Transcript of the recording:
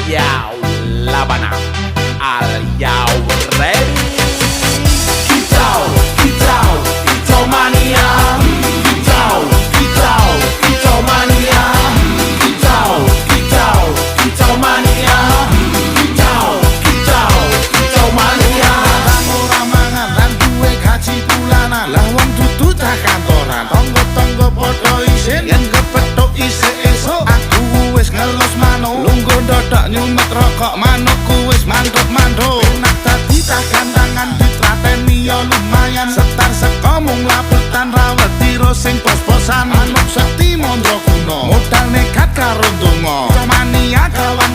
Yo, Labana, are you ready? Kicau, kicau, kicau mania. Kicau, kicau, kicau mania. Kicau, kicau, kicau mania. Kicau, kicau, kicau mania. Ora mangan lan duwe gaji bulanan. Lah wong dudu cah kantoran. Tonggo-tonggo padha isin yen kepethuk isih esuk. Aku wis ngelos manuk. Lungguh ndodok nyumet rokok manukku wis mantuk-mantuk. Enak dadi cah gandangan ditrateni ya lumayan. Setar seko mung laputan rawet tiro sing pos-posan. Manuk sekti mondro kuno. Modal nekat karo donga. Mania kawan